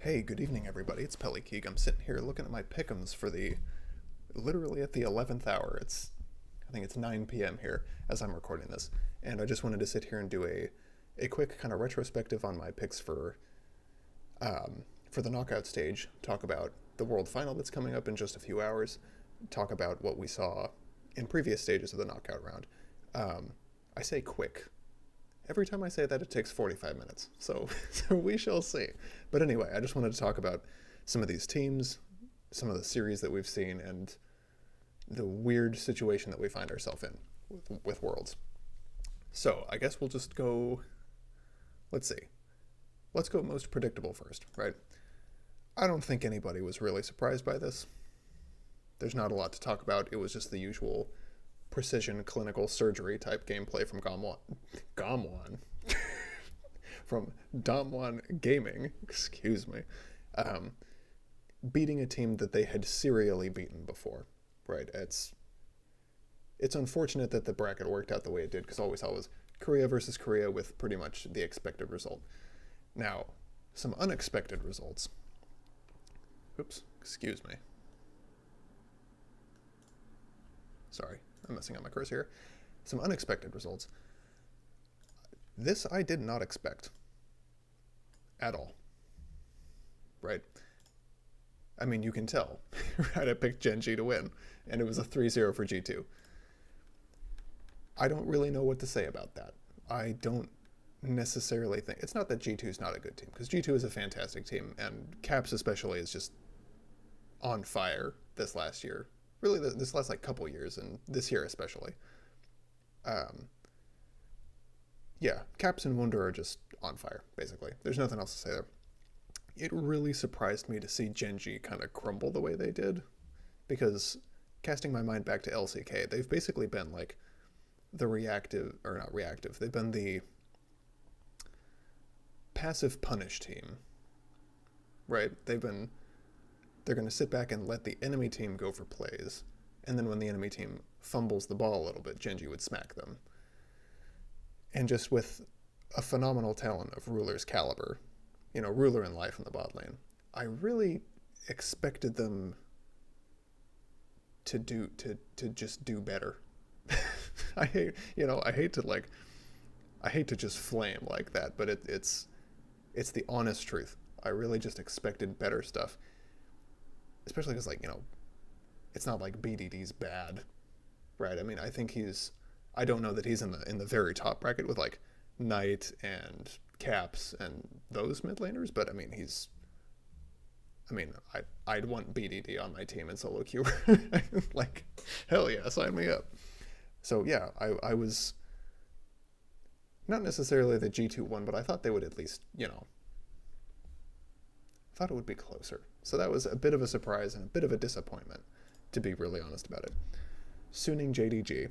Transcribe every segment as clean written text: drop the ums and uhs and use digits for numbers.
Hey, good evening, everybody. It's Pelly Keeg. I'm sitting here looking at my Pick Ems for literally at the 11th hour. I think it's 9 p.m. here as I'm recording this. And I just wanted to sit here and do a quick kind of retrospective on my picks for the knockout stage, talk about the World Final that's coming up in just a few hours, talk about what we saw in previous stages of the knockout round. I say quick. Every time I say that, it takes 45 minutes. So, so we shall see. But anyway, I just wanted to talk about some of these teams, some of the series that we've seen, and the weird situation that we find ourselves in with Worlds. So I guess we'll just go. Let's see. Let's go most predictable first, right? I don't think anybody was really surprised by this. There's not a lot to talk about. It was just the usual precision clinical surgery type gameplay from Gamwan from Damwon Gaming, excuse me, beating a team that they had serially beaten before, right? It's unfortunate that the bracket worked out the way it did, because all we saw was Korea versus Korea with pretty much the expected result. Now, some unexpected results. Oops, excuse me. Sorry, I'm messing up my cursor here. Some unexpected results. This I did not expect at all, right? I mean, you can tell, right? I picked Gen G to win, and it was a 3-0 for G2. I don't really know what to say about that. I don't necessarily think... It's not that G2 is not a good team, because G2 is a fantastic team, and Caps especially is just on fire this last year. Really, this last couple years, and this year especially. Yeah, Caps and Wunder are just on fire, basically. There's nothing else to say there. It really surprised me to see Gen G kind of crumble the way they did, because casting my mind back to LCK, they've basically been like the reactive, or not reactive, they've been the passive punish team, right? They're going to sit back and let the enemy team go for plays, and then when the enemy team fumbles the ball a little bit, Gen G would smack them. And just with a phenomenal talent of Ruler's caliber, Ruler in life in the bot lane, I really expected them to just do better. I hate to just flame like that, but it's the honest truth. I really just expected better stuff, especially because it's not like BDD's bad, right? I mean, I don't know that he's in the very top bracket with like Knight and Caps and those mid laners, but I mean I'd want BDD on my team in solo queue. Like, hell yeah, sign me up. So yeah, I was not necessarily the G2 one, but I thought they would at least, thought it would be closer. So that was a bit of a surprise and a bit of a disappointment, to be really honest about it. Suning JDG.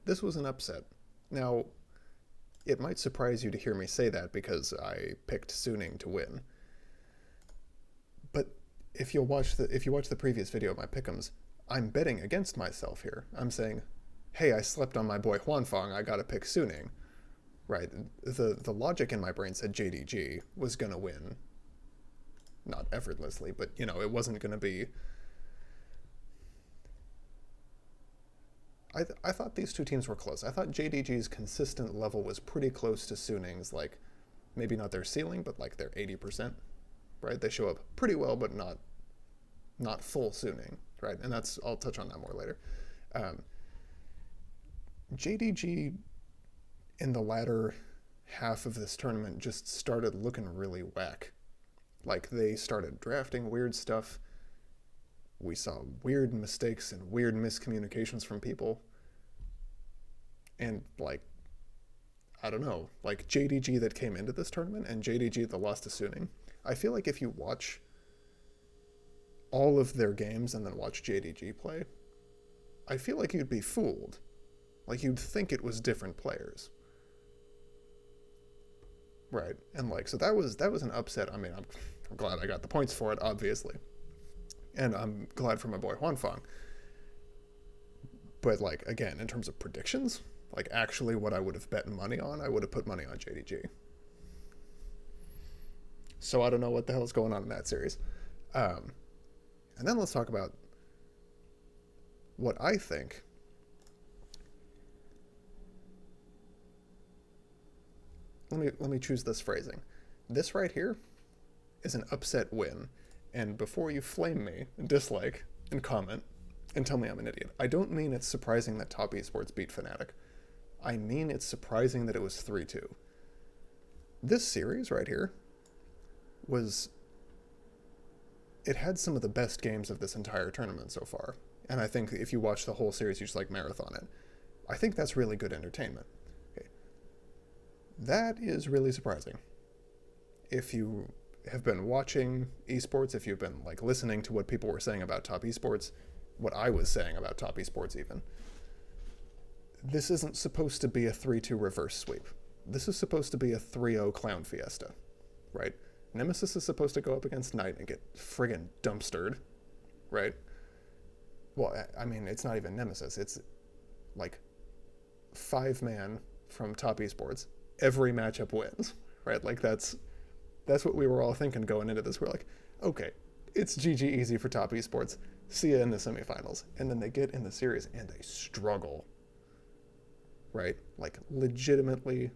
This was an upset. Now, it might surprise you to hear me say that because I picked Suning to win. But if you watch the previous video of my pick'ems, I'm betting against myself here. I'm saying, hey, I slept on my boy Huanfeng, I gotta pick Suning. Right? The logic in my brain said JDG was gonna win. Not effortlessly, but it wasn't gonna be... I thought these two teams were close. I thought JDG's consistent level was pretty close to Suning's, like, maybe not their ceiling, but like their 80%, right? They show up pretty well, but not full Suning, right? And I'll touch on that more later. JDG in the latter half of this tournament just started looking really whack. Like, they started drafting weird stuff. We saw weird mistakes and weird miscommunications from people. And, I don't know, JDG that came into this tournament and JDG that lost to Suning, I feel like if you watch all of their games and then watch JDG play, I feel like you'd be fooled. Like, you'd think it was different players. Right. And, so that was an upset. I mean, I'm glad I got the points for it, obviously. And I'm glad for my boy Huanfeng. But, again, in terms of predictions, actually what I would have bet money on, I would have put money on JDG. So I don't know what the hell's going on in that series. Um, and then let's talk about what I think. Let me choose this phrasing. This right here is an upset win. And before you flame me, dislike, and comment, and tell me I'm an idiot, I don't mean it's surprising that Top Esports beat Fnatic. I mean it's surprising that it was 3-2. This series right here was... It had some of the best games of this entire tournament so far. And I think if you watch the whole series, you just like marathon it. I think that's really good entertainment. Okay. That is really surprising. If you have been watching esports, if you've been like listening to what people were saying about Top Esports, what I was saying about Top Esports even, this isn't supposed to be a 3-2 reverse sweep. This is supposed to be a 3-0 clown fiesta, right? Nemesis is supposed to go up against Knight and get friggin' dumpstered, right? Well, I mean, it's not even Nemesis. It's like 5-man from Top Esports. Every matchup wins, right? Like that's what we were all thinking going into this. We're like, okay, it's GG easy for Top Esports. See ya in the semifinals. And then they get in the series and they struggle, right? Like legitimately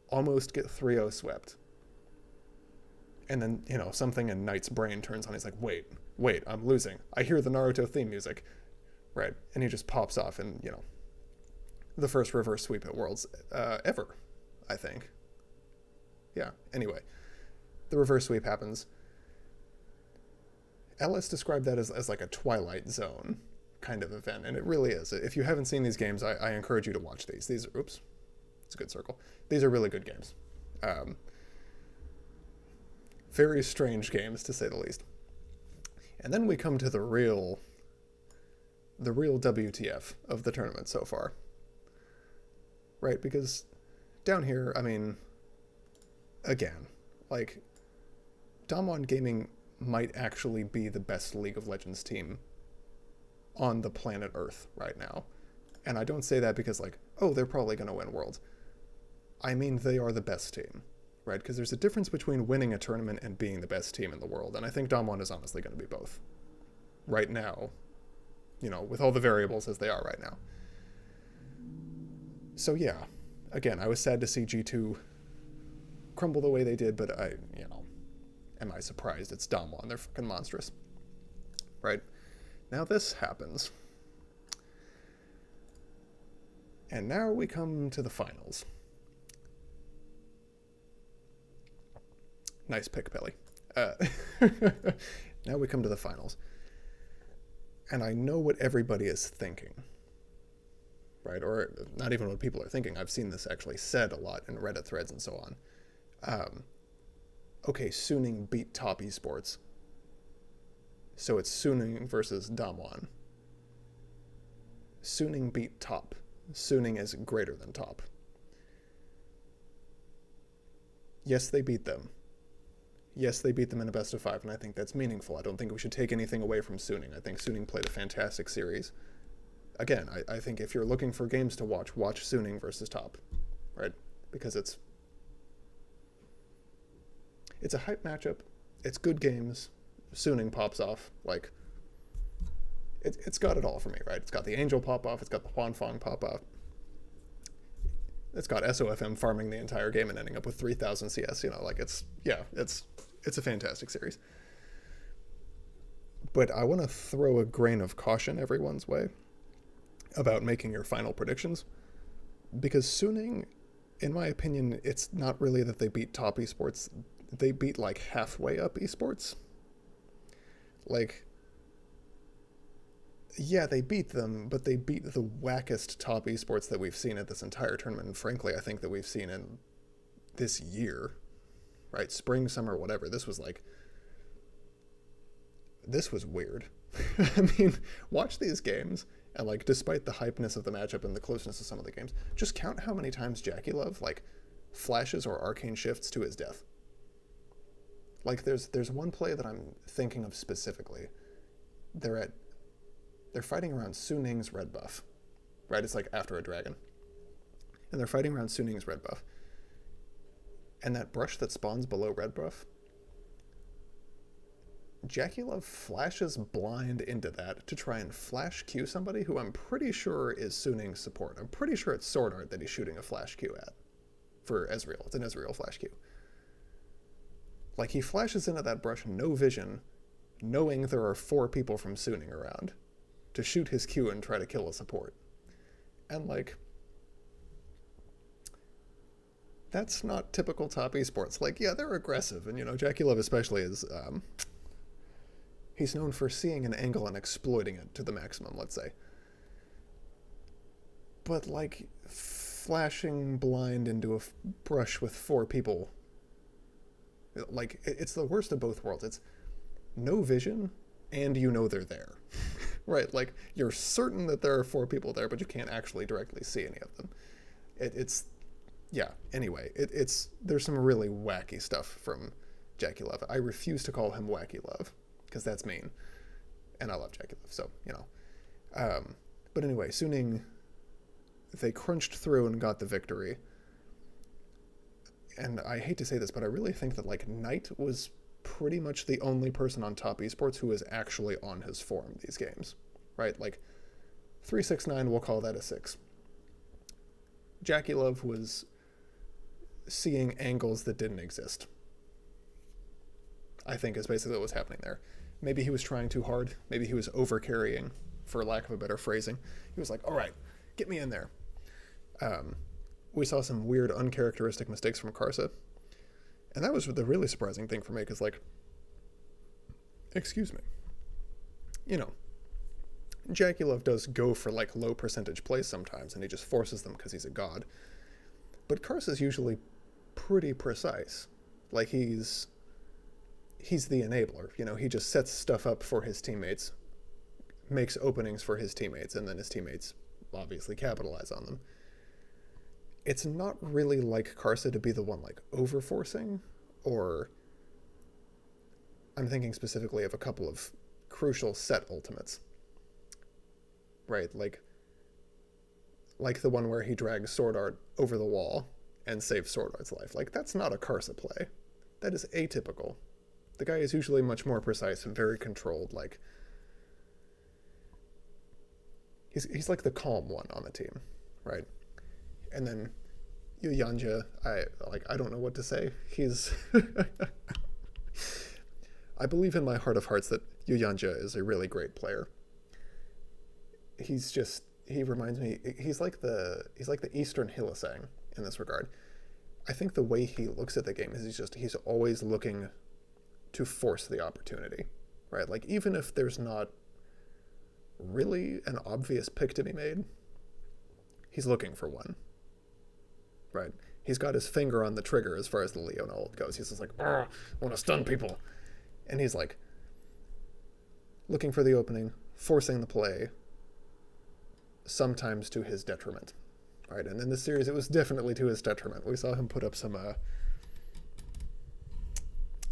almost get 3-0 swept. And then, you know, something in Knight's brain turns on. He's like, wait, I'm losing. I hear the Naruto theme music, right? And he just pops off and, you know, the first reverse sweep at Worlds ever, I think. Yeah, anyway, the reverse sweep happens. Ellis described that as like a Twilight Zone kind of event, and it really is. If you haven't seen these games, I encourage you to watch these. These are, oops, it's a good circle. These are really good games. Very strange games, to say the least. And then we come to the real WTF of the tournament so far. Right? Because down here, I mean, again, like, Damwon Gaming might actually be the best League of Legends team on the planet Earth right now. And I don't say that because, like, oh, they're probably going to win Worlds. I mean, they are the best team. Right? Because there's a difference between winning a tournament and being the best team in the world. And I think Damwon is honestly going to be both. Right now. You know, with all the variables as they are right now. So yeah. Again, I was sad to see G2 crumble the way they did, but am I surprised? It's Damwon. They're fucking monstrous. Right? Now this happens. And now we come to the finals. Nice pick, Pelly. Now we come to the finals. And I know what everybody is thinking. Right? Or not even what people are thinking. I've seen this actually said a lot in Reddit threads and so on. Okay, Suning beat Top Esports. So it's Suning versus Damwon. Suning beat Top. Suning is greater than Top. Yes, they beat them. Yes, they beat them in a best of 5, and I think that's meaningful. I don't think we should take anything away from Suning. I think Suning played a fantastic series. Again, I think if you're looking for games to watch Suning versus Top, right? Because it's a hype matchup. It's good games. Suning pops off. Like, it's got it all for me, right? It's got the Angel pop off. It's got the Huanfeng pop off. It's got SOFM farming the entire game and ending up with 3,000 CS. You know, like it's a fantastic series. But I want to throw a grain of caution everyone's way about making your final predictions. Because Suning, in my opinion, it's not really that they beat Top Esports. They beat like halfway up esports. Like, yeah, they beat them, but they beat the wackest Top Esports that we've seen at this entire tournament. And frankly, I think that we've seen in this year, right? Spring, summer, whatever. This was weird. I mean, watch these games, and like, despite the hypeness of the matchup and the closeness of some of the games, just count how many times Jackie Love, like, flashes or arcane shifts to his death. Like, there's one play that I'm thinking of specifically. They're fighting around Suning's red buff, right? It's like after a dragon. And they're fighting around Suning's red buff. And that brush that spawns below red buff, Jackie Love flashes blind into that to try and flash Q somebody who I'm pretty sure is Suning support. I'm pretty sure it's Sword Art that he's shooting a flash Q at for Ezreal. It's an Ezreal flash Q. Like, he flashes into that brush, no vision, knowing there are 4 people from Suning around to shoot his Q and try to kill a support. And, like, that's not typical top esports. Like, yeah, they're aggressive, and, you know, Jackie Love especially is, he's known for seeing an angle and exploiting it to the maximum, let's say. But, like, flashing blind into a brush with 4 people, like, it's the worst of both worlds. It's no vision, and you know they're there. Right? Like, you're certain that there are 4 people there, but you can't actually directly see any of them. It's yeah, anyway, there's some really wacky stuff from Jackie Love. I refuse to call him Wacky Love, because that's mean. And I love Jackie Love, so, you know. But anyway, Suning, they crunched through and got the victory. And I hate to say this, but I really think that, like, Knight was pretty much the only person on top esports who was actually on his form these games, right? Like, 369, we'll call that a 6. Jackie Love was seeing angles that didn't exist, I think, is basically what was happening there. Maybe he was trying too hard. Maybe he was over-carrying, for lack of a better phrasing. He was like, all right, get me in there. We saw some weird, uncharacteristic mistakes from Karsa. And that was the really surprising thing for me, because, like, excuse me, you know, Jackie Love does go for, like, low percentage plays sometimes, and he just forces them because he's a god. But Karsa's usually pretty precise. Like, he's the enabler, you know, he just sets stuff up for his teammates, makes openings for his teammates, and then his teammates obviously capitalize on them. It's not really like Karsa to be the one, like, over-forcing, or I'm thinking specifically of a couple of crucial set ultimates. Right, like the one where he drags Sword Art over the wall and saves Sword Art's life. Like, that's not a Karsa play. That is atypical. The guy is usually much more precise and very controlled. Like, he's like the calm one on the team, right? And then Yuyanja, I don't know what to say. He's I believe in my heart of hearts that Yuyanja is a really great player. He reminds me, he's like the Eastern Hylissang in this regard. I think the way he looks at the game is he's always looking to force the opportunity, right? Like, even if there's not really an obvious pick to be made, he's looking for one, right? He's got his finger on the trigger as far as the Leon ult goes. He's just like, I want to stun people. And he's like looking for the opening, forcing the play, sometimes to his detriment, right? And in this series, it was definitely to his detriment. We saw him put up some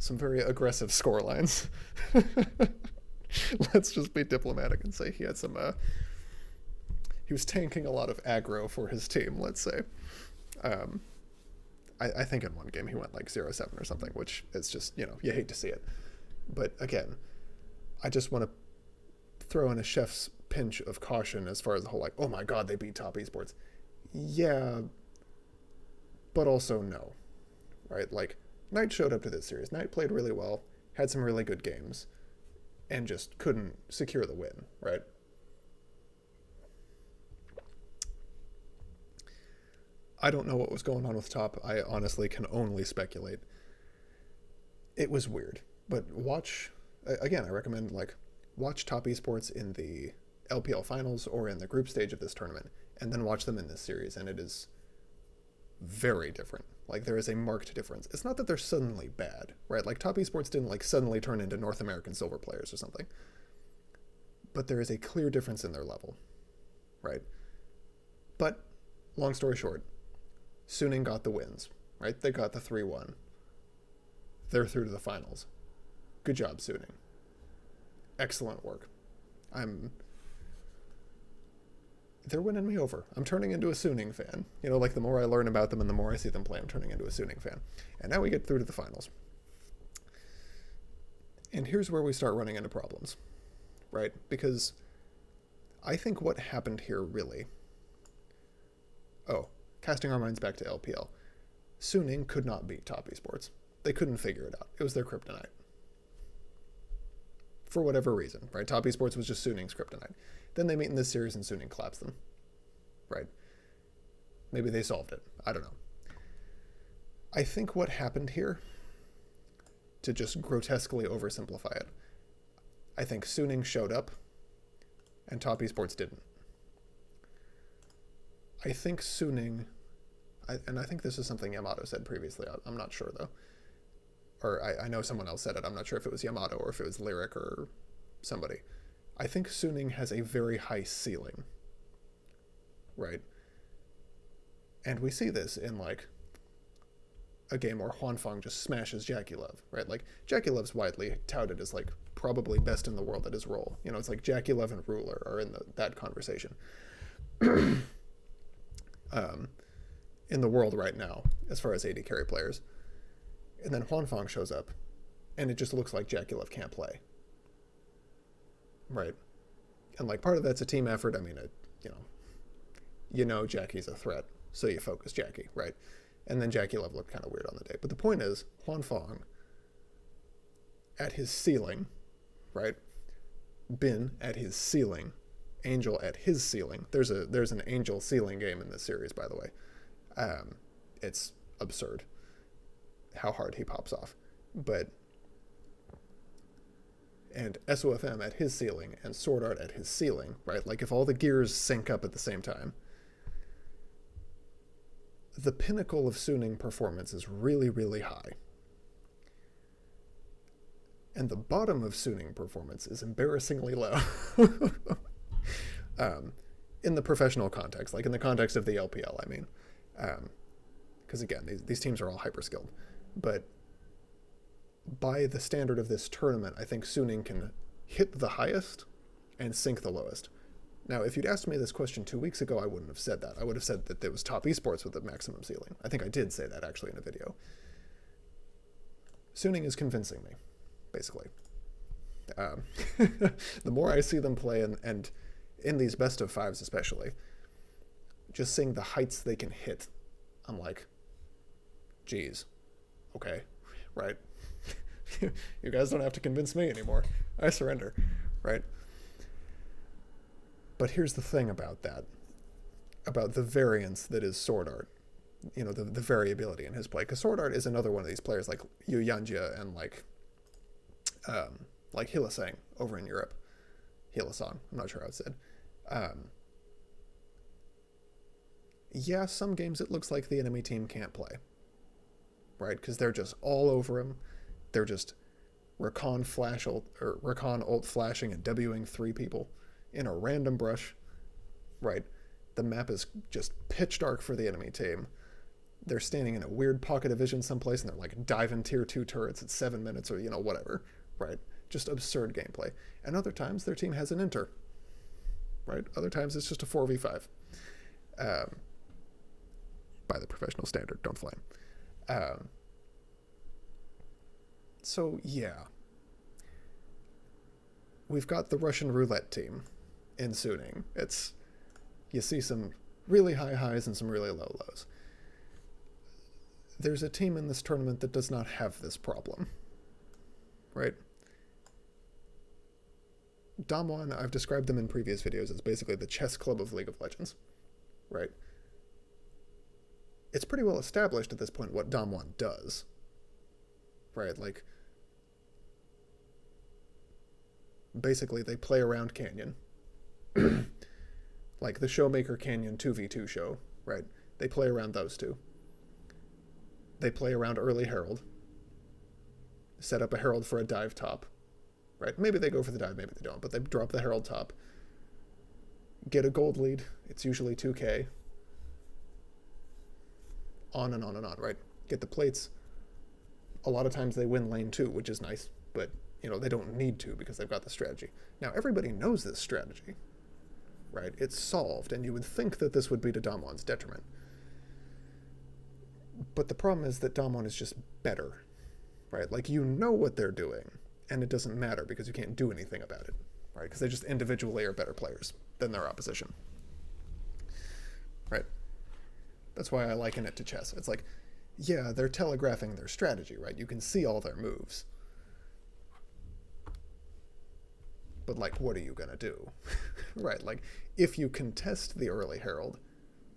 very aggressive score lines. Let's just be diplomatic and say he had he was tanking a lot of aggro for his team, let's say. I think in one game he went like 0-7 or something, which is just, you know, you hate to see it. But again, I just want to throw in a chef's pinch of caution as far as the whole, like, oh my god, they beat top esports. Yeah, but also no, right? Like, Knight showed up to this series. Knight played really well, had some really good games, and just couldn't secure the win, right? I don't know what was going on with top. I honestly can only speculate. It was weird, but again, I recommend, like, watch top esports in the LPL finals or in the group stage of this tournament, and then watch them in this series, and it is very different. Like, there is a marked difference. It's not that they're suddenly bad, right? Like, top esports didn't, like, suddenly turn into North American silver players or something. But there is a clear difference in their level, right? But, long story short, Suning got the wins, right? They got the 3-1. They're through to the finals. Good job, Suning. Excellent work. They're winning me over. I'm turning into a Suning fan. You know, like, the more I learn about them and the more I see them play, I'm turning into a Suning fan. And now we get through to the finals. And here's where we start running into problems, right? Because I think what happened here really... Oh, casting our minds back to LPL. Suning could not beat Top Esports. They couldn't figure it out. It was their kryptonite. For whatever reason, right? Top Esports was just Suning's kryptonite. Then they meet in this series and Suning claps them, right? Maybe they solved it. I don't know. I think what happened here, to just grotesquely oversimplify it, I think Suning showed up and Top Esports didn't. I think Suning, and I think this is something Yamato said previously, I'm not sure though. Or I know someone else said it, I'm not sure if it was Yamato or if it was Lyric or somebody. I think Suning has a very high ceiling, right? And we see this in like a game where Huanfeng just smashes Jackie Love, right? Like Jackie Love's widely touted as like probably best in the world at his role. You know, it's like Jackie Love and Ruler are in that conversation. In the world right now, as far as AD carry players. And then Huanfeng shows up, and it just looks like Jackie Love can't play. Right? And like part of that's a team effort. I mean, you know Jackie's a threat, so you focus Jackie, right? And then Jackie Love looked kind of weird on the day. But the point is, Huanfeng, at his ceiling, right? Bin at his ceiling, Angel at his ceiling. There's an Angel ceiling game in this series, by the way. It's absurd how hard he pops off. And SOFM at his ceiling and Sword Art at his ceiling, right? Like if all the gears sync up at the same time, the pinnacle of Suning performance is really, really high. And the bottom of Suning performance is embarrassingly low. In the professional context, like in the context of the LPL, I mean. Because again, these teams are all hyper-skilled. But by the standard of this tournament, I think Suning can hit the highest and sink the lowest. Now, if you'd asked me this question 2 weeks ago, I wouldn't have said that. I would have said that there was Top Esports with the maximum ceiling. I think I did say that actually in a video. Suning is convincing me, basically. The more I see them play, and in these best of fives especially, just seeing the heights they can hit, I'm like, geez, okay, right? You guys don't have to convince me anymore. I surrender, right? But here's the thing about that, about the variance that is Sword Art, you know, the variability in his play. Because Sword Art is another one of these players like Yu Yanjia and like Hilasang over in Europe. Hilasang, I'm not sure how it's said. Yeah, some games it looks like the enemy team can't play, right? Because they're just all over him. They're just Recon ult flashing and Wing 3 people in a random brush, right? The map is just pitch dark for the enemy team. They're standing in a weird pocket of vision someplace and they're like diving tier 2 turrets at 7 minutes or, you know, whatever, right? Just absurd gameplay. And other times their team has an inter, right? Other times it's just a 4v5. By the professional standard, don't flame. So, yeah. We've got the Russian roulette team in Suning. You see some really high highs and some really low lows. There's a team in this tournament that does not have this problem, right? Damwon, I've described them in previous videos as basically the chess club of League of Legends, right? It's pretty well established at this point what Damwon does, right? Like, basically they play around Canyon, like the Showmaker Canyon 2v2 show, right? They play around those two. They play around early Herald, set up a Herald for a dive top, right? Maybe they go for the dive, maybe they don't, but they drop the Herald top, get a gold lead, it's usually 2k, on and on and on, right? Get the plates. A lot of times they win lane 2, which is nice, but, you know, they don't need to because they've got the strategy. Now, everybody knows this strategy, right? It's solved, and you would think that this would be to Damwon's detriment. But the problem is that Damwon is just better, right? Like, you know what they're doing, and it doesn't matter because you can't do anything about it, right? Because they just individually are better players than their opposition, right? That's why I liken it to chess. It's like, yeah, they're telegraphing their strategy, right? You can see all their moves. But, like, what are you going to do? Right, like, if you contest the early herald,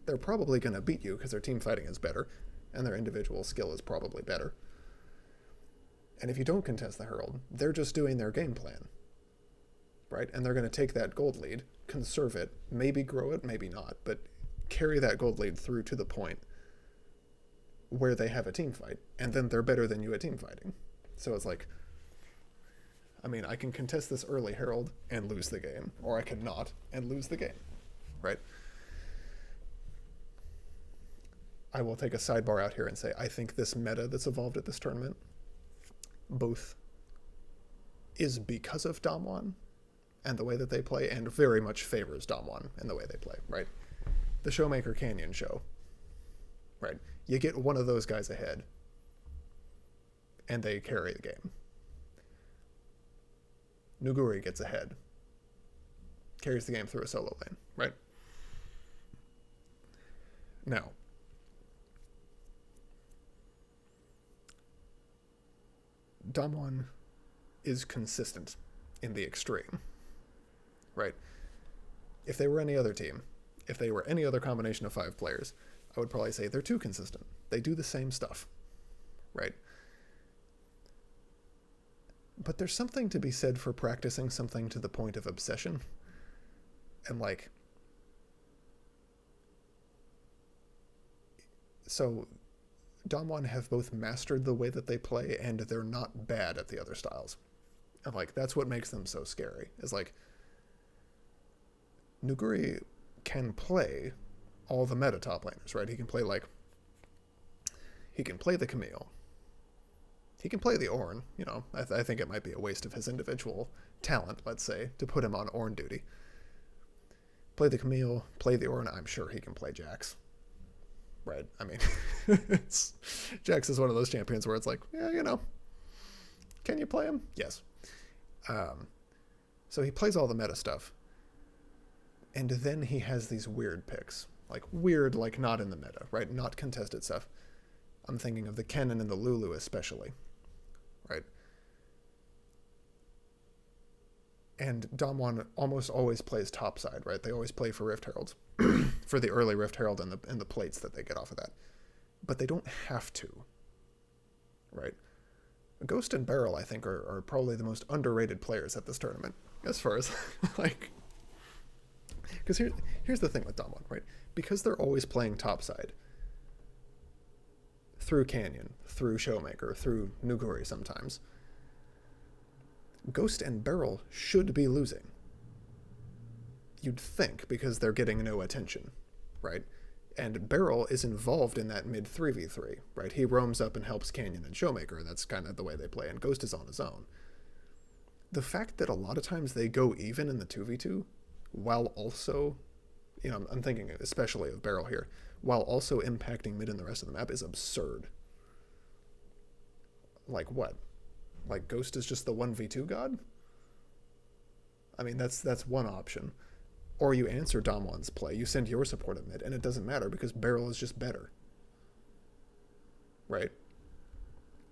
they're probably going to beat you because their team fighting is better, and their individual skill is probably better. And if you don't contest the herald, they're just doing their game plan, right? And they're going to take that gold lead, conserve it, maybe grow it, maybe not, but carry that gold lead through to the point where they have a team fight, and then they're better than you at team fighting. So it's like, I mean, I can contest this early herald and lose the game, or I can not and lose the game, right? I will take a sidebar out here and say, I think this meta that's evolved at this tournament both is because of Damwon and the way that they play, and very much favors Damwon and the way they play, right? The Showmaker Canyon show, right? You get one of those guys ahead, and they carry the game. Nuguri gets ahead, carries the game through a solo lane, right? Now, Damwon is consistent in the extreme, right? If they were any other team, if they were any other combination of 5 players, I would probably say they're too consistent. They do the same stuff, right? But there's something to be said for practicing something to the point of obsession. And, like, so Damwon have both mastered the way that they play, and they're not bad at the other styles. And, like, that's what makes them so scary, is, like, Nuguri can play all the meta top laners, right? He can play, like, he can play the Camille. He can play the Ornn, you know. I think it might be a waste of his individual talent, let's say, to put him on Ornn duty. Play the Camille, play the Ornn. I'm sure he can play Jax. Right? I mean, Jax is one of those champions where it's like, yeah, you know, can you play him? Yes. So he plays all the meta stuff. And then he has these weird picks. Like, weird, like, not in the meta, right? Not contested stuff. I'm thinking of the Kennen and the Lulu especially, right? And Damwon almost always plays topside, right? They always play for Rift Heralds, for the early Rift Herald and the plates that they get off of that. But they don't have to, right? Ghost and Beryl, I think, are probably the most underrated players at this tournament, as far as, like... Because here's the thing with Damwon, right? Because they're always playing topside, through Canyon, through Showmaker, through Nuguri sometimes, Ghost and Beryl should be losing. You'd think, because they're getting no attention, right? And Beryl is involved in that mid 3v3, right? He roams up and helps Canyon and Showmaker. That's kind of the way they play, and Ghost is on his own. The fact that a lot of times they go even in the 2v2, while also, you know, I'm thinking especially of Beryl here, while also impacting mid and the rest of the map, is absurd. Like what? Like Ghost is just the 1v2 god? I mean, that's one option. Or you answer Damwon's play, you send your support at mid, and it doesn't matter because Beryl is just better. Right?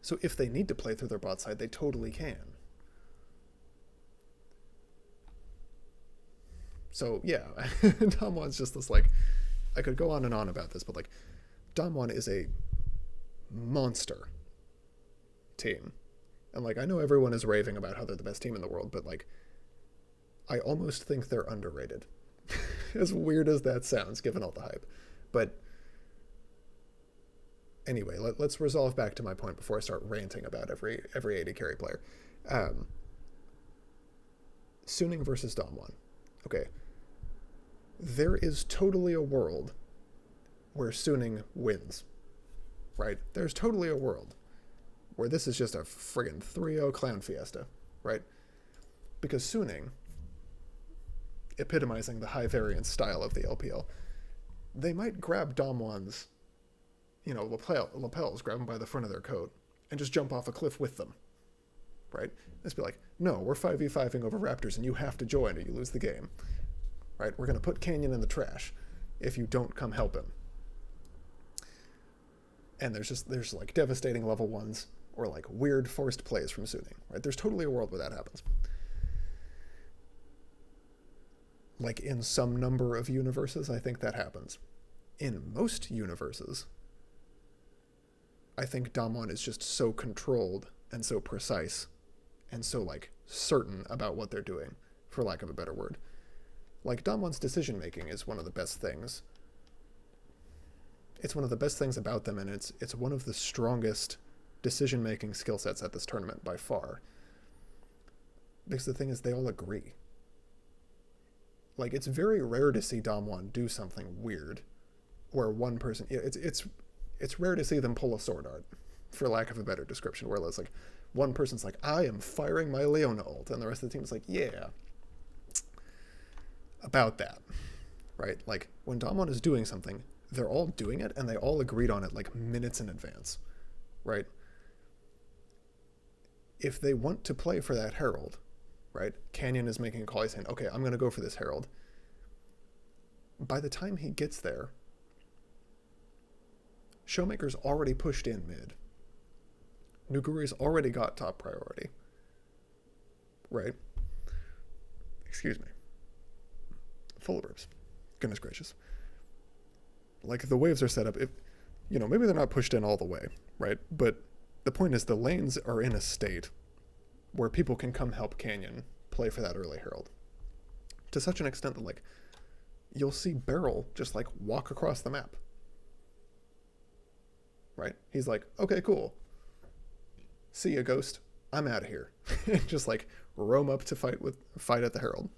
So if they need to play through their bot side, they totally can. So yeah, Damwon's just this, like, I could go on and on about this, but, like, Damwon is a monster team. And, like, I know everyone is raving about how they're the best team in the world, but, like, I almost think they're underrated. As weird as that sounds, given all the hype. But anyway, let's resolve back to my point before I start ranting about every AD carry player. Suning versus Damwon. Okay. There is totally a world where Suning wins. Right? There's totally a world where this is just a friggin' 3-0 clown fiesta. Right? Because Suning, epitomizing the high variance style of the LPL, they might grab Damwon's, you know, lapels, grab them by the front of their coat, and just jump off a cliff with them. right? Let's be like, no, we're 5v5ing over raptors and you have to join or you lose the game, right? We're going to put Canyon in the trash if you don't come help him. And there's like devastating level ones or like weird forced plays from Suning, right? There's totally a world where that happens. Like in some number of universes, I think that happens. In most universes, I think Damwon is just so controlled and so precise and so like certain about what they're doing, for lack of a better word. Like Damwon's decision making is one of the best things. It's one of the best things about them, and it's one of the strongest decision making skill sets at this tournament by far. Because the thing is, they all agree. Like, it's very rare to see Damwon do something weird, where one person, it's rare to see them pull a sword art, for lack of a better description, where it's like one person's like, I am firing my Leona ult, and the rest of the team is like, yeah, about that, right? Like, when Damwon is doing something, they're all doing it, and they all agreed on it like minutes in advance, right? If they want to play for that Herald, right? Canyon is making a call, he's saying, okay, I'm going to go for this Herald. By the time he gets there, Showmaker's already pushed in mid. Nuguri's already got top priority, right? Excuse me. Full of burps. Goodness gracious. Like, the waves are set up, if, you know, maybe they're not pushed in all the way, right? But the point is the lanes are in a state where people can come help Canyon play for that early Herald. To such an extent that, like, you'll see Beryl just, like, walk across the map. Right? He's like, okay, cool. See ya, Ghost. I'm out of here. Just, like, roam up to fight at the Herald.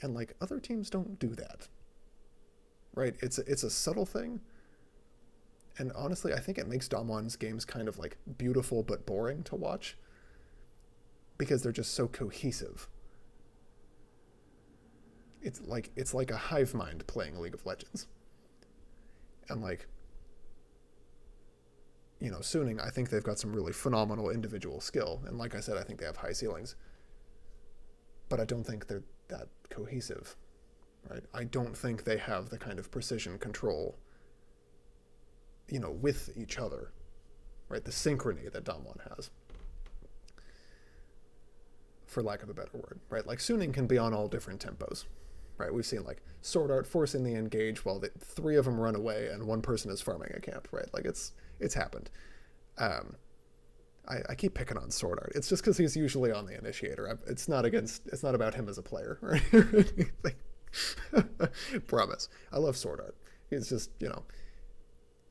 And, like, other teams don't do that. Right? It's a subtle thing. And honestly, I think it makes Damwon's games kind of like beautiful but boring to watch, because they're just so cohesive. It's like a hive mind playing League of Legends. And like, you know, Suning, I think they've got some really phenomenal individual skill. And like I said, I think they have high ceilings. But I don't think they're that cohesive. Right? I don't think they have the kind of precision control, you know, with each other, right? The synchrony that Damwon has, for lack of a better word, right? Like, Suning can be on all different tempos, right? We've seen, like, Sword Art forcing the engage while the three of them run away and one person is farming a camp, right? Like, it's happened. I keep picking on Sword Art. It's just because he's usually on the initiator. It's not about him as a player, right? Promise. I love Sword Art. It's just, you know,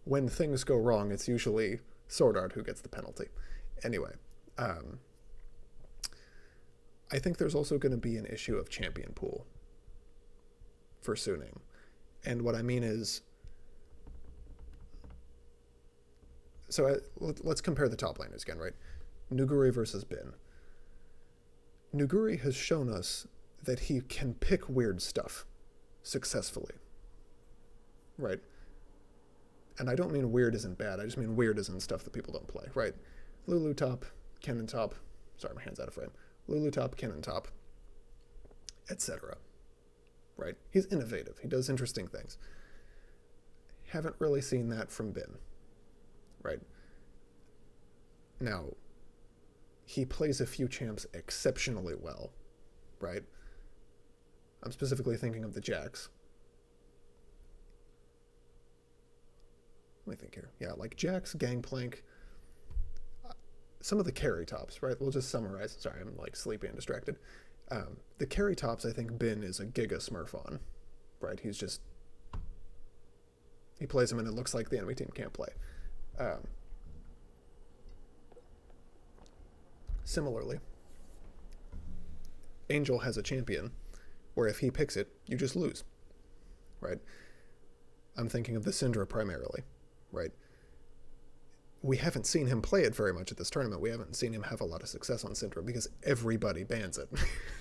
when things go wrong, it's usually Sword Art who gets the penalty. Anyway, I think there's also going to be an issue of champion pool for Suning. And what I mean is, so let's compare the top laners again, right? Nuguri versus Bin. Nuguri has shown us that he can pick weird stuff successfully, right? And I don't mean weird isn't bad, I just mean weird isn't stuff that people don't play, right? Lulu top, Kennen top, sorry, my hand's out of frame. Lulu top, Kennen top, etc. Right? He's innovative, he does interesting things. Haven't really seen that from Bin, right? Now, he plays a few champs exceptionally well, right? I'm specifically thinking of the Jax. Let me think here. Yeah, like Jax, Gangplank, some of the carry tops, right? We'll just summarize. Sorry, I'm like sleepy and distracted. The carry tops, I think Bin is a giga smurf on, right? He plays them and it looks like the enemy team can't play. Similarly, Angel has a champion where if he picks it, you just lose, right? I'm thinking of the Syndra primarily, right? We haven't seen him play it very much at this tournament. We haven't seen him have a lot of success on Syndra because everybody bans it.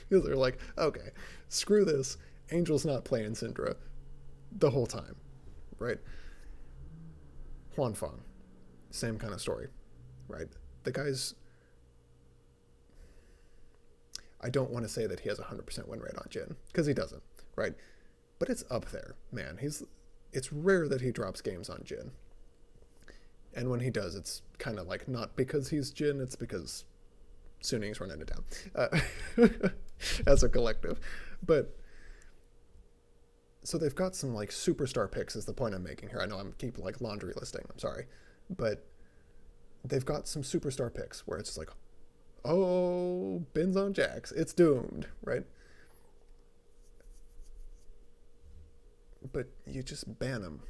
Because they're like, okay, screw this. Angel's not playing Syndra the whole time, right? Huanfeng, same kind of story, right? The guy's I don't want to say that he has a 100% win rate on Jhin, because he doesn't, right? But it's up there, man. It's rare that he drops games on Jhin. And when he does, it's kind of like not because he's Jhin, it's because Suning's running it down as a collective. But so they've got some like superstar picks is the point I'm making here. I know I'm keep like laundry listing, I'm sorry. But they've got some superstar picks where it's just like, oh, Bins on Jax, it's doomed, right? But you just ban them,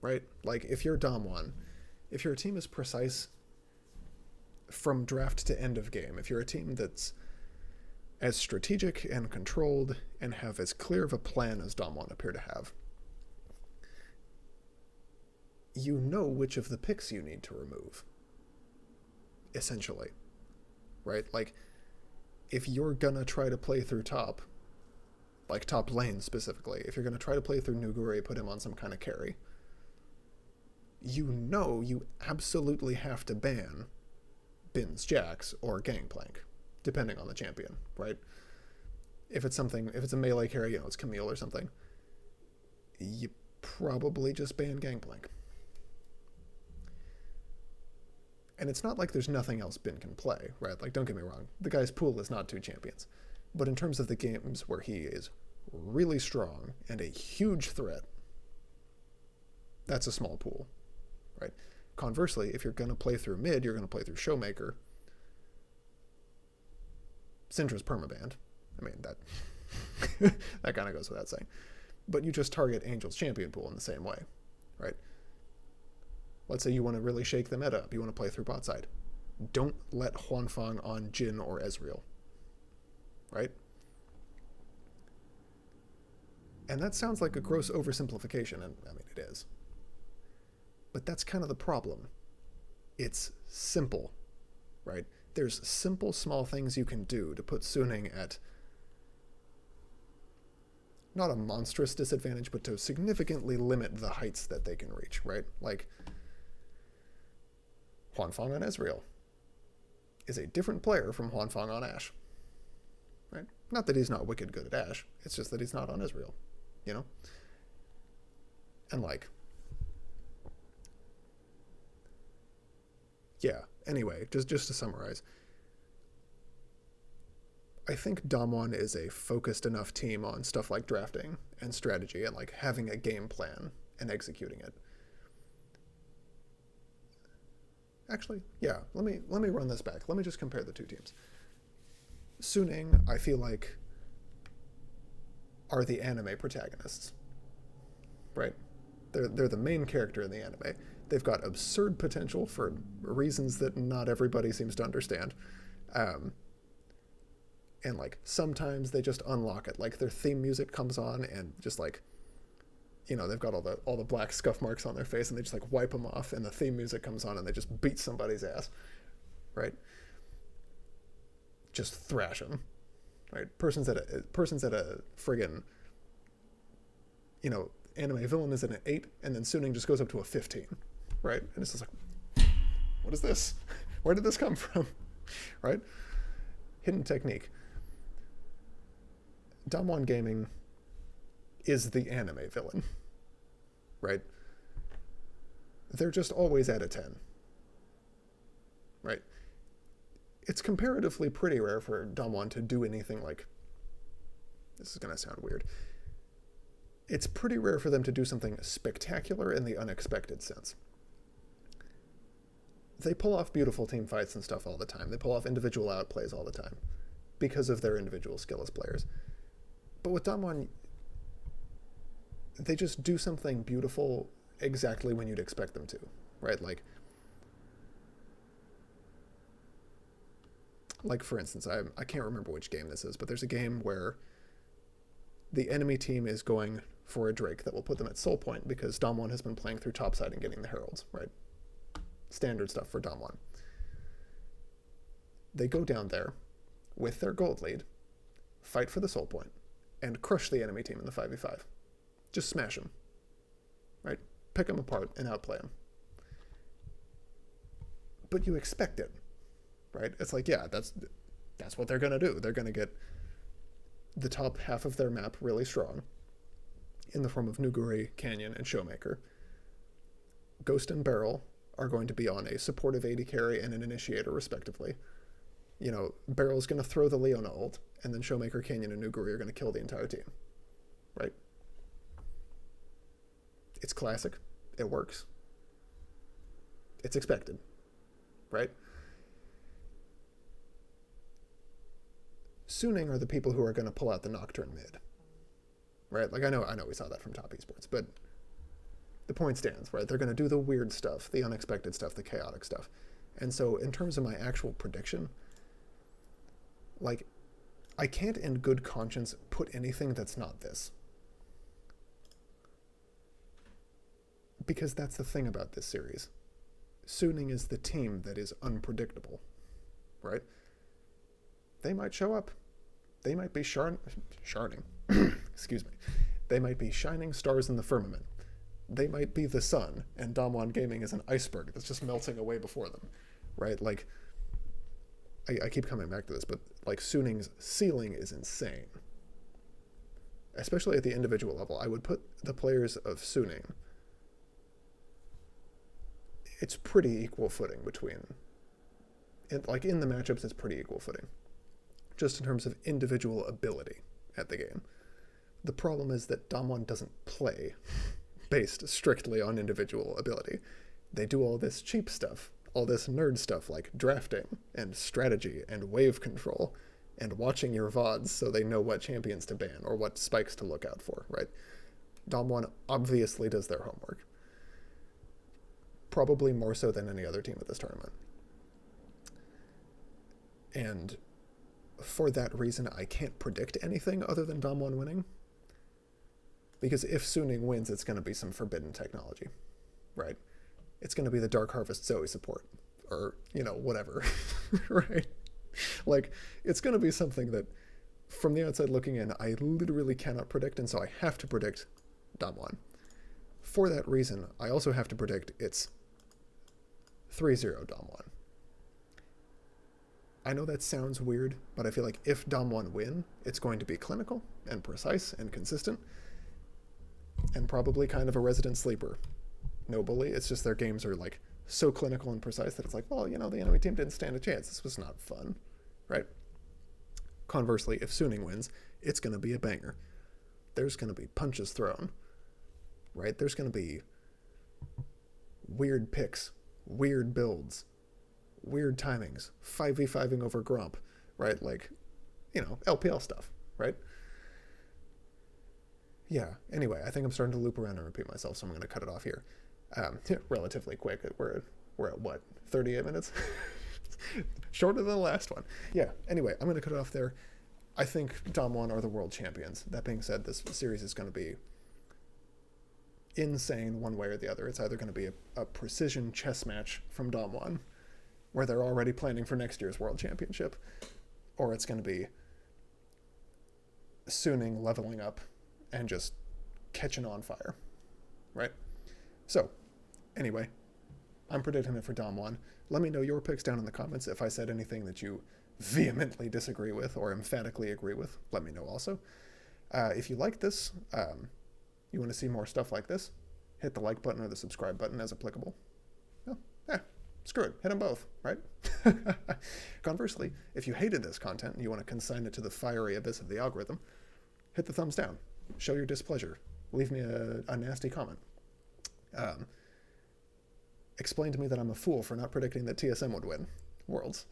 right? Like if you're Damwon, if your team is precise from draft to end of game, if you're a team that's as strategic and controlled and have as clear of a plan as Damwon appear to have, you know which of the picks you need to remove, essentially, right? Like, if you're gonna try to play through top, like top lane specifically, if you're gonna try to play through Nuguri, put him on some kind of carry, you know you absolutely have to ban Bins Jax or Gangplank, depending on the champion, right? If it's a melee carry, you know, it's Camille or something, you probably just ban Gangplank. And it's not like there's nothing else Bin can play, right? Like, don't get me wrong, the guy's pool is not 2 champions. But in terms of the games where he is really strong and a huge threat, that's a small pool, right? Conversely, if you're going to play through mid, you're going to play through Showmaker. Syndra's permabanned. I mean, that kind of goes without saying. But you just target Angel's champion pool in the same way, right? Let's say you want to really shake the meta up. You want to play through bot side. Don't let Huanfeng on Jhin or Ezreal, right? And that sounds like a gross oversimplification, and I mean, it is. But that's kind of the problem. It's simple, right? There's simple, small things you can do to put Suning at not a monstrous disadvantage, but to significantly limit the heights that they can reach, right? Like, Huanfeng on Ezreal is a different player from Huanfeng on Ashe, right? Not that he's not wicked good at Ashe, it's just that he's not on Ezreal, you know? And like, yeah, anyway, just to summarize, I think Damwon is a focused enough team on stuff like drafting and strategy and like having a game plan and executing it. Actually, yeah, let me run this back. Let me just compare the two teams. Suning, I feel like, are the anime protagonists, right? They're the main character in the anime. They've got absurd potential for reasons that not everybody seems to understand. And like sometimes they just unlock it. Like their theme music comes on and just like, you know, they've got all the black scuff marks on their face and they just like wipe them off and the theme music comes on and they just beat somebody's ass, right? Just thrash them, right? Person's at a friggin', you know, anime villain is at an 8 and then Suning just goes up to a 15, right? And it's just like, what is this? Where did this come from, right? Hidden technique. Damwon Gaming is the anime villain, right? They're just always at a 10, right? It's comparatively pretty rare for Damwon to do anything like, this is going to sound weird, it's pretty rare for them to do something spectacular in the unexpected sense. They pull off beautiful team fights and stuff all the time. They pull off individual outplays all the time because of their individual skill as players. But with Damwon, they just do something beautiful exactly when you'd expect them to, right? Like for instance, I can't remember which game this is, but there's a game where the enemy team is going for a Drake that will put them at soul point because Damwon has been playing through topside and getting the heralds, right? Standard stuff for Damwon. They go down there with their gold lead, fight for the soul point, and crush the enemy team in the 5v5. Just smash them, right? Pick them apart and outplay them. But you expect it, right? It's like, yeah, That's what they're going to do. They're going to get the top half of their map really strong in the form of Nuguri, Canyon, and Showmaker. Ghost and Beryl are going to be on a supportive AD carry and an initiator, respectively. You know, Beryl's going to throw the Leona ult, and then Showmaker, Canyon, and Nuguri are going to kill the entire team. Right? It's classic. It works. It's expected. Right? Suning are the people who are going to pull out the Nocturne mid. Right? Like, I know we saw that from Top Esports, but the point stands, right? They're going to do the weird stuff, the unexpected stuff, the chaotic stuff. And so in terms of my actual prediction, like, I can't in good conscience put anything that's not this. Because that's the thing about this series. Suning is the team that is unpredictable, right? They might show up. They might be sharding. Excuse me. They might be shining stars in the firmament. They might be the sun, and Damwon Gaming is an iceberg that's just melting away before them, right? Like, I keep coming back to this, but like Suning's ceiling is insane. Especially at the individual level. I would put the players of Suning, it's pretty equal footing between, like in the matchups, it's pretty equal footing. Just in terms of individual ability at the game. The problem is that Damwon doesn't play based strictly on individual ability. They do all this cheap stuff, all this nerd stuff like drafting and strategy and wave control and watching your VODs so they know what champions to ban or what spikes to look out for, right? Damwon obviously does their homework. Probably more so than any other team at this tournament. And for that reason, I can't predict anything other than Damwon winning. Because if Suning wins, it's going to be some forbidden technology, right? It's going to be the Dark Harvest Zoe support, or, you know, whatever, right? Like, it's going to be something that, from the outside looking in, I literally cannot predict, and so I have to predict Damwon. For that reason, I also have to predict it's 3-0 Damwon. I know that sounds weird, but I feel like if Damwon win, it's going to be clinical and precise and consistent, and probably kind of a resident sleeper. No bully, it's just their games are like so clinical and precise that it's like, well, you know, the enemy team didn't stand a chance. This was not fun, right? Conversely, if Suning wins, it's going to be a banger. There's going to be punches thrown, right? There's going to be weird picks, weird builds, weird timings, 5v5ing over Gromp, right? Like, you know, LPL stuff, right? Yeah, anyway, I think I'm starting to loop around and repeat myself, so I'm going to cut it off here. Relatively quick. We're at what, 38 minutes? Shorter than the last one. Yeah, anyway, I'm going to cut it off there. I think Damwon are the world champions. That being said, this series is going to be insane one way or the other. It's either going to be a precision chess match from Damwon, where they're already planning for next year's world championship, or it's going to be Suning leveling up and just catching on fire, right? So, anyway, I'm predicting it for Damwon. Let me know your picks down in the comments. If I said anything that you vehemently disagree with or emphatically agree with, let me know also. If you like this, you want to see more stuff like this, hit the like button or the subscribe button as applicable. Oh, screw it, hit them both, right? Conversely, if you hated this content and you want to consign it to the fiery abyss of the algorithm, hit the thumbs down. Show your displeasure. Leave me a nasty comment. Explain to me that I'm a fool for not predicting that TSM would win Worlds.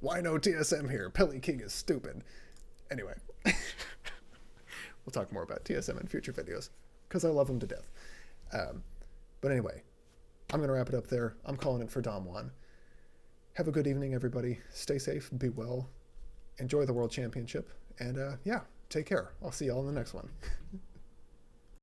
Why no TSM here? Pelly King is stupid. Anyway, we'll talk more about TSM in future videos because I love him to death. But anyway, I'm going to wrap it up there. I'm calling it for Damwon. Have a good evening, everybody. Stay safe, be well, enjoy the World Championship, and yeah, take care. I'll see y'all in the next one.